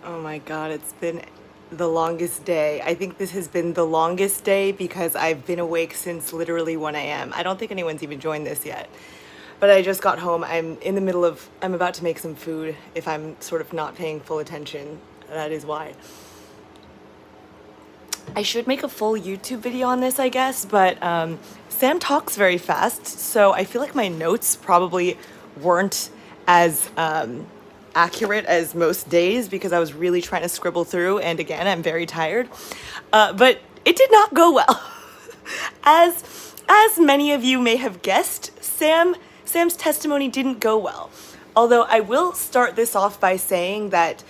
Oh my God, it's been the longest day. I think this has been the longest day because I've been awake since literally 1 a.m. I don't think anyone's even joined this yet. But I just got home. I'm about to make some food if I'm sort of not paying full attention. That is why. I should make a full YouTube video on this, I guess, but Sam talks very fast, so I feel like my notes probably weren't as accurate as most days because I was really trying to scribble through, and again, I'm very tired. But it did not go well. As many of you may have guessed, Sam's testimony didn't go well. Although I will start this off by saying that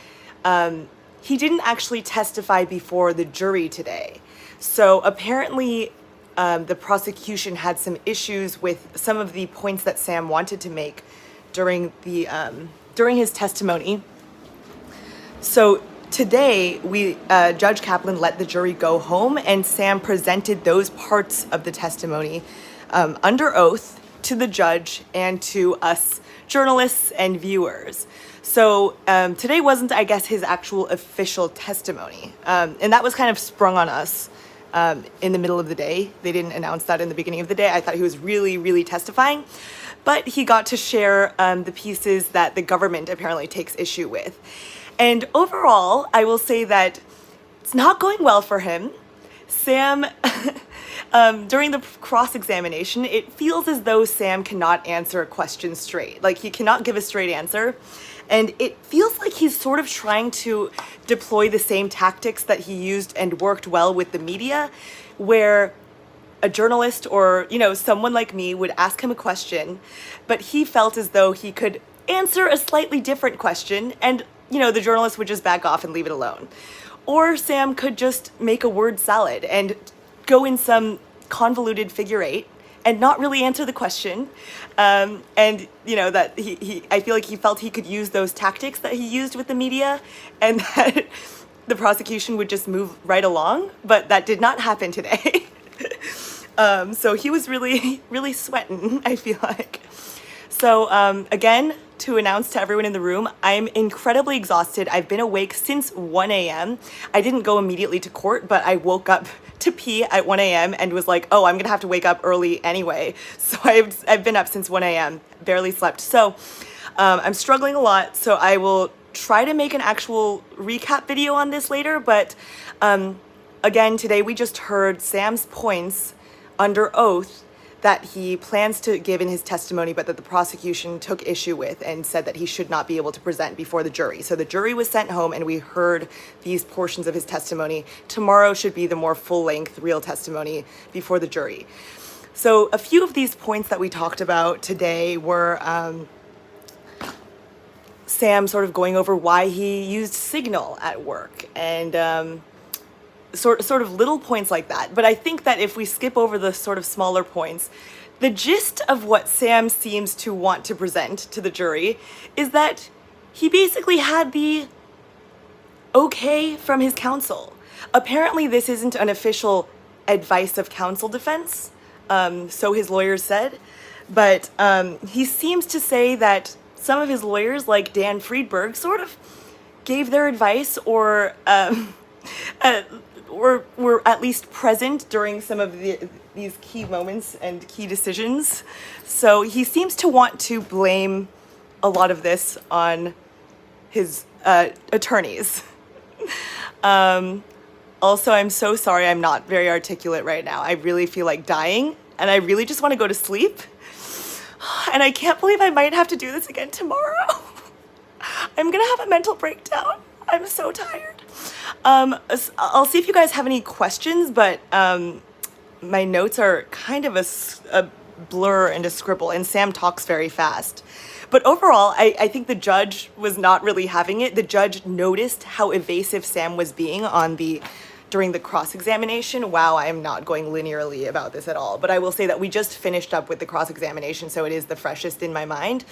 he didn't actually testify before the jury today. So apparently, the prosecution had some issues with some of the points that Sam wanted to make during his testimony. So today, Judge Kaplan let the jury go home, and Sam presented those parts of the testimony under oath to the judge and to us journalists and viewers. So today wasn't, I guess, his actual official testimony. And that was kind of sprung on us in the middle of the day. They didn't announce that in the beginning of the day. I thought he was really, really testifying. But he got to share the pieces that the government apparently takes issue with. And overall, I will say that it's not going well for him. Sam, during the cross-examination, it feels as though Sam cannot answer a question straight. Like, he cannot give a straight answer. And it feels like he's sort of trying to deploy the same tactics that he used and worked well with the media, where a journalist or, someone like me would ask him a question, but he felt as though he could answer a slightly different question and, the journalist would just back off and leave it alone. Or Sam could just make a word salad and go in some convoluted figure eight and not really answer the question. And, that I feel like he felt he could use those tactics that he used with the media and that the prosecution would just move right along, but that did not happen today. So he was really, really sweating, I feel like. So again, to announce to everyone in the room, I'm incredibly exhausted. I've been awake since 1 a.m. I didn't go immediately to court, but I woke up to pee at 1 a.m. and was like, oh, I'm going to have to wake up early anyway. So I've been up since 1 a.m., barely slept. So I'm struggling a lot, so I will try to make an actual recap video on this later. But again, today we just heard Sam's points under oath that he plans to give in his testimony, but that the prosecution took issue with and said that he should not be able to present before the jury. So the jury was sent home and we heard these portions of his testimony. Tomorrow should be the more full-length, real testimony before the jury. So a few of these points that we talked about today were Sam sort of going over why he used Signal at work and sort of little points like that. But I think that if we skip over the sort of smaller points, the gist of what Sam seems to want to present to the jury is that he basically had the okay from his counsel. Apparently, this isn't an official advice of counsel defense, so his lawyers said, but he seems to say that some of his lawyers, like Dan Friedberg, sort of gave their advice or were at least present during some of these key moments and key decisions. So he seems to want to blame a lot of this on his attorneys. Also, I'm so sorry I'm not very articulate right now. I really feel like dying, and I really just want to go to sleep. And I can't believe I might have to do this again tomorrow. I'm gonna have a mental breakdown. I'm so tired. I'll see if you guys have any questions, but my notes are kind of a blur and a scribble, and Sam talks very fast. But overall, I think the judge was not really having it. The judge noticed how evasive Sam was being during the cross-examination. Wow, I am not going linearly about this at all. But I will say that we just finished up with the cross-examination, so it is the freshest in my mind.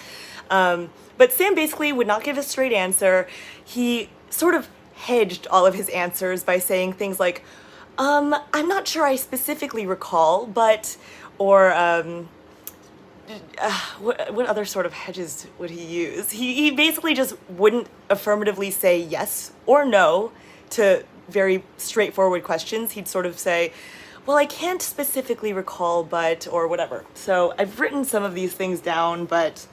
But Sam basically would not give a straight answer. He sort of hedged all of his answers by saying things like, I'm not sure I specifically recall, but, or what other sort of hedges would he use? He basically just wouldn't affirmatively say yes or no to very straightforward questions. He'd sort of say, well, I can't specifically recall, but, or whatever. So I've written some of these things down, but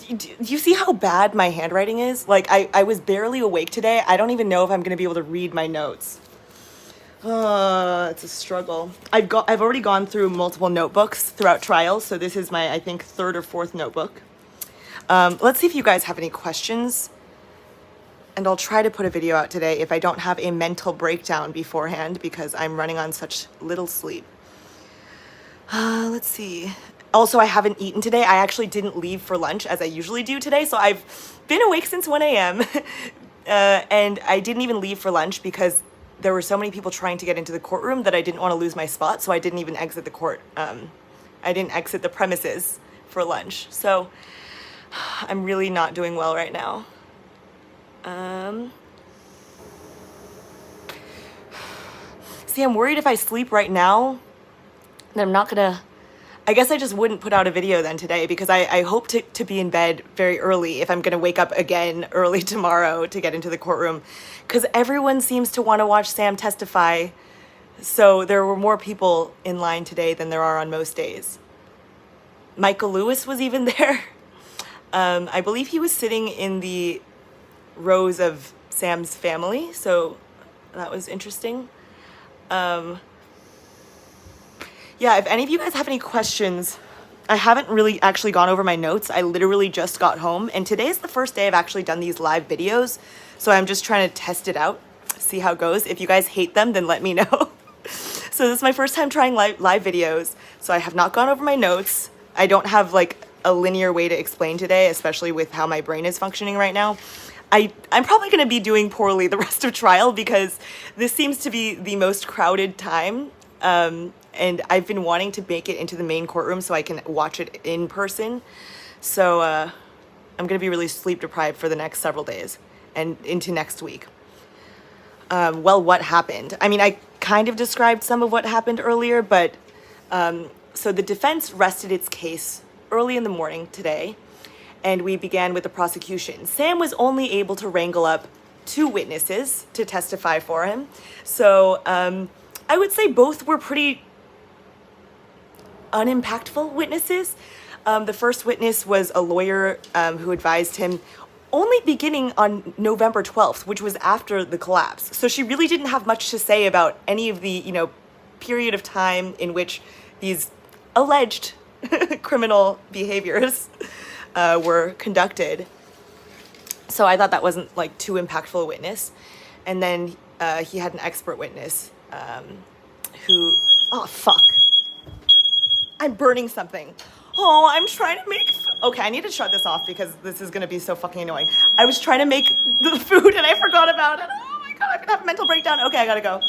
do you see how bad my handwriting is? Like, I was barely awake today. I don't even know if I'm going to be able to read my notes. It's a struggle. I've already gone through multiple notebooks throughout trial, so this is my, I think, third or fourth notebook. Let's see if you guys have any questions, and I'll try to put a video out today if I don't have a mental breakdown beforehand because I'm running on such little sleep. Let's see. Also, I haven't eaten today. I actually didn't leave for lunch as I usually do today, so I've been awake since 1 a.m. And I didn't even leave for lunch because there were so many people trying to get into the courtroom that I didn't want to lose my spot, so I didn't even exit the court. I didn't exit the premises for lunch. So I'm really not doing well right now. See, I'm worried if I sleep right now, then I'm not gonna, I guess I just wouldn't put out a video then today because I hope to be in bed very early if I'm gonna wake up again early tomorrow to get into the courtroom, because everyone seems to want to watch Sam testify. So there were more people in line today than there are on most days. Michael Lewis was even there. I believe he was sitting in the rows of Sam's family, so that was interesting. Yeah, if any of you guys have any questions, I haven't really actually gone over my notes. I literally just got home, and today is the first day I've actually done these live videos, so I'm just trying to test it out, see how it goes. If you guys hate them, then let me know. So this is my first time trying live videos, so I have not gone over my notes. I don't have like a linear way to explain today, especially with how my brain is functioning right now. I'm probably going to be doing poorly the rest of trial because this seems to be the most crowded time. And I've been wanting to make it into the main courtroom so I can watch it in person. So I'm going to be really sleep deprived for the next several days and into next week. Well, what happened? I mean, I kind of described some of what happened earlier, but so the defense rested its case early in the morning today, and we began with the prosecution. Sam was only able to wrangle up 2 witnesses to testify for him. So I would say both were pretty unimpactful witnesses. The first witness was a lawyer who advised him only beginning on November 12th, which was after the collapse. So she really didn't have much to say about any of the, period of time in which these alleged criminal behaviors were conducted. So I thought that wasn't like too impactful a witness. And then he had an expert witness who, oh fuck, I'm burning something. Oh, I'm trying to make, okay, I need to shut this off because this is gonna be so fucking annoying. I was trying to make the food and I forgot about it. Oh my God, I'm gonna have a mental breakdown. Okay, I gotta go.